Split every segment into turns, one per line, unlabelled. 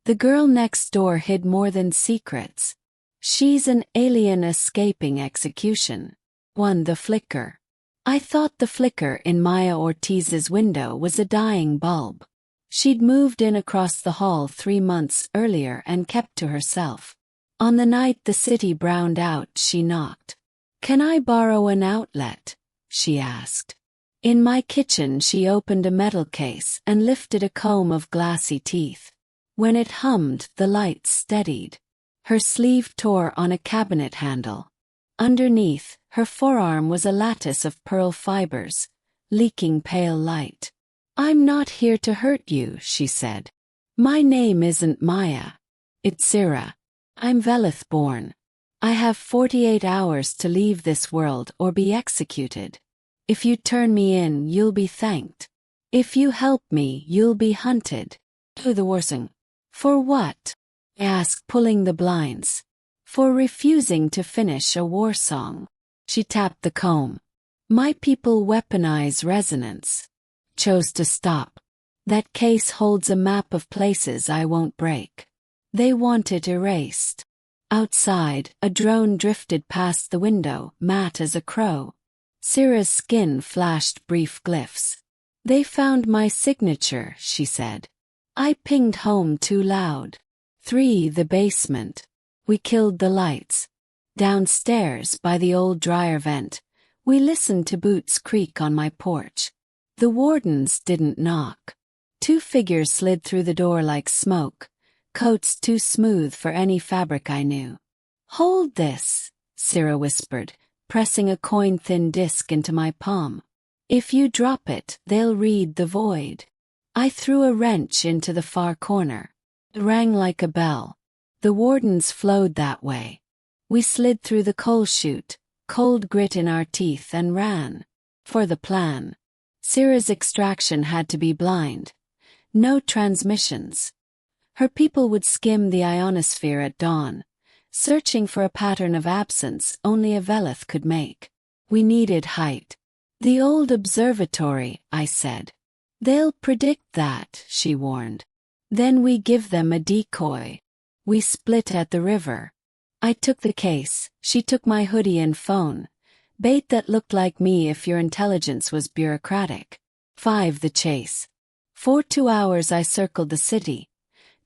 The girl next door hid more than secrets. She's an alien escaping execution. 1. The flicker. I thought the flicker in Maya Ortiz's window was a dying bulb. She'd moved in across the hall 3 months earlier and kept to herself. On the night the city browned out, she knocked. "Can I borrow an outlet?" she asked. In my kitchen she opened a metal case and lifted a comb of glassy teeth. When it hummed, the light steadied. Her sleeve tore on a cabinet handle. Underneath, her forearm was a lattice of pearl fibers, leaking pale light. "I'm not here to hurt you," she said. "My name isn't Maya. It's Sira. I'm Velith born. I have 48 hours to leave this world or be executed. If you turn me in, you'll be thanked. If you help me, you'll be hunted." To the Warsing. "For what?" I asked, pulling the blinds. "For refusing to finish a war song." She tapped the comb. "My people weaponize resonance. Chose to stop. That case holds a map of places I won't break. They want it erased." Outside, a drone drifted past the window, matte as a crow. Sira's skin flashed brief glyphs. "They found my signature," she said. "I pinged home too loud." 3. The basement. We killed the lights. Downstairs, by the old dryer vent, we listened to boots creak on my porch. The wardens didn't knock. 2 figures slid through the door like smoke, coats too smooth for any fabric I knew. "Hold this," Sira whispered, pressing a coin-thin disc into my palm. "If you drop it, they'll read the void." I threw a wrench into the far corner. It rang like a bell. The wardens flowed that way. We slid through the coal chute, cold grit in our teeth, and ran. For the plan. Sira's extraction had to be blind. No transmissions. Her people would skim the ionosphere at dawn, searching for a pattern of absence only a Velith could make. We needed height. "The old observatory," I said. "They'll predict that," she warned. "Then we give them a decoy." We split at the river. I took the case, she took my hoodie and phone. Bait that looked like me if your intelligence was bureaucratic. 5. The chase. For 2 hours I circled the city,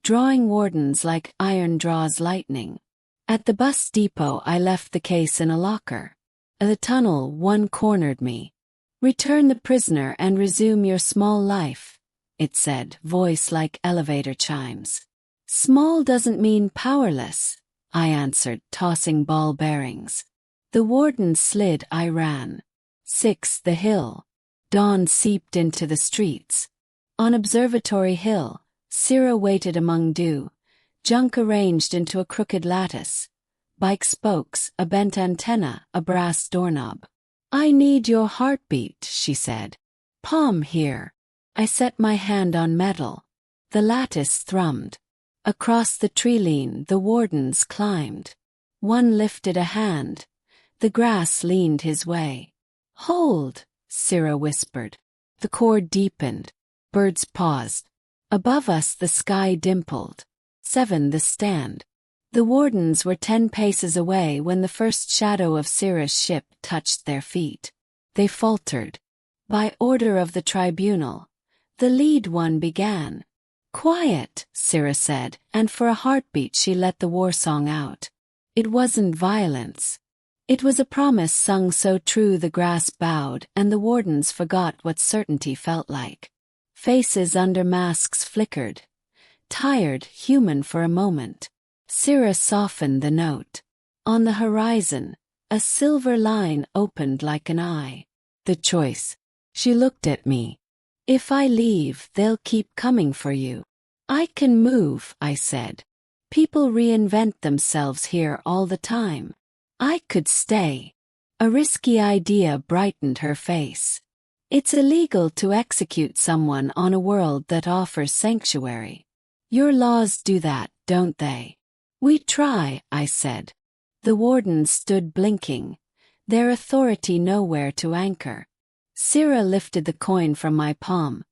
drawing wardens like iron draws lightning. At the bus depot I left the case in a locker. At the tunnel one cornered me. "Return the prisoner and resume your small life," it said, voice like elevator chimes. "Small doesn't mean powerless," I answered, tossing ball bearings. The warden slid, I ran. 6. The hill. Dawn seeped into the streets. On Observatory Hill, Sira waited among dew, junk arranged into a crooked lattice. Bike spokes, a bent antenna, a brass doorknob. "I need your heartbeat," she said. "Palm here." I set my hand on metal. The lattice thrummed. Across the tree line the wardens climbed. One lifted a hand. The grass leaned his way. "Hold," Sira whispered. The cord deepened. Birds paused. Above us the sky dimpled. 7. The stand. The wardens were 10 paces away when the first shadow of Sira's ship touched their feet. They faltered. By order of the tribunal, the lead one began. "Quiet," Sira said, and for a heartbeat she let the war song out. It wasn't violence. It was a promise sung so true the grass bowed and the wardens forgot what certainty felt like. Faces under masks flickered. Tired, human for a moment. Sira softened the note. On the horizon, a silver line opened like an eye. "The choice." She looked at me. "If I leave, they'll keep coming for you." "I can move," I said. "People reinvent themselves here all the time. I could stay." A risky idea brightened her face. "It's illegal to execute someone on a world that offers sanctuary. Your laws do that, don't they?" "We try," I said. The wardens stood blinking, their authority nowhere to anchor. Sira lifted the coin from my palm.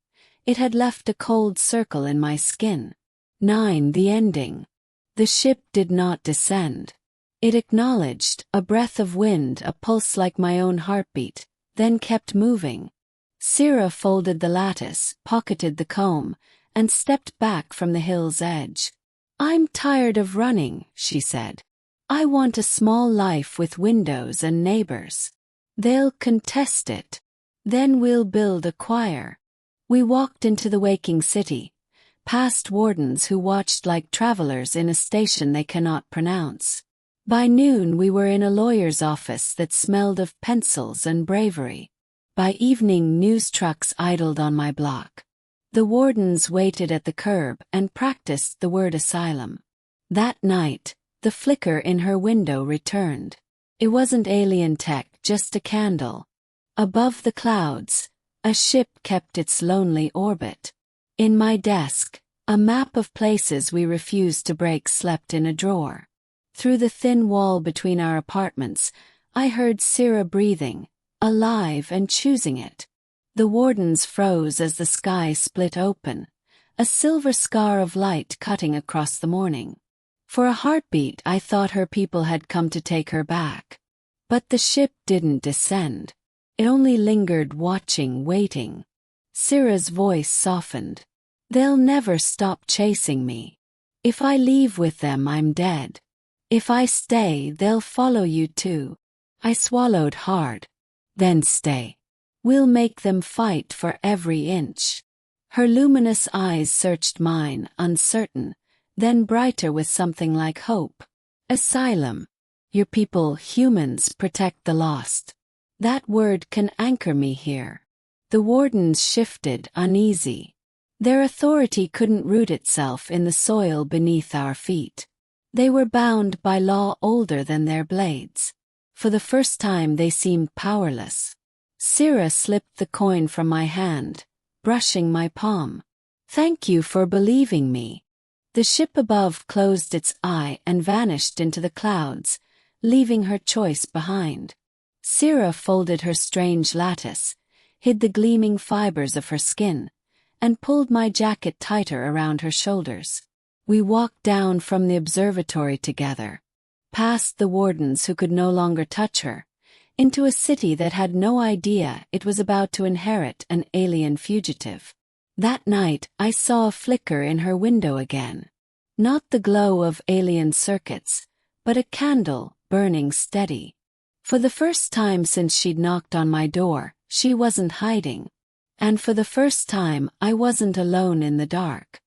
It had left a cold circle in my skin. 9. The ending. The ship did not descend. It acknowledged, a breath of wind, a pulse like my own heartbeat, then kept moving. Syrah folded the lattice, pocketed the comb, and stepped back from the hill's edge. "I'm tired of running," she said. "I want a small life with windows and neighbors. They'll contest it. Then we'll build a choir." We walked into the waking city, past wardens who watched like travelers in a station they cannot pronounce. By noon we were in a lawyer's office that smelled of pencils and bravery. By evening news trucks idled on my block. The wardens waited at the curb and practiced the word asylum. That night, the flicker in her window returned. It wasn't alien tech, just a candle. Above the clouds, a ship kept its lonely orbit. In my desk, a map of places we refused to break slept in a drawer. Through the thin wall between our apartments, I heard Syrah breathing, alive and choosing it. The wardens froze as the sky split open, a silver scar of light cutting across the morning. For a heartbeat I thought her people had come to take her back. But the ship didn't descend. It only lingered, watching, waiting. Syrah's voice softened. "They'll never stop chasing me. If I leave with them, I'm dead. If I stay, they'll follow you too." I swallowed hard. "Then stay. We'll make them fight for every inch." Her luminous eyes searched mine, uncertain, then brighter with something like hope. "Asylum. Your people, humans, protect the lost. That word can anchor me here." The wardens shifted, uneasy. Their authority couldn't root itself in the soil beneath our feet. They were bound by law older than their blades. For the first time they seemed powerless. Syrah slipped the coin from my hand, brushing my palm. "Thank you for believing me." The ship above closed its eye and vanished into the clouds, leaving her choice behind. Syrah folded her strange lattice, hid the gleaming fibers of her skin, and pulled my jacket tighter around her shoulders. We walked down from the observatory together, past the wardens who could no longer touch her, into a city that had no idea it was about to inherit an alien fugitive. That night I saw a flicker in her window again. Not the glow of alien circuits, but a candle burning steady. For the first time since she'd knocked on my door, she wasn't hiding. And for the first time I wasn't alone in the dark.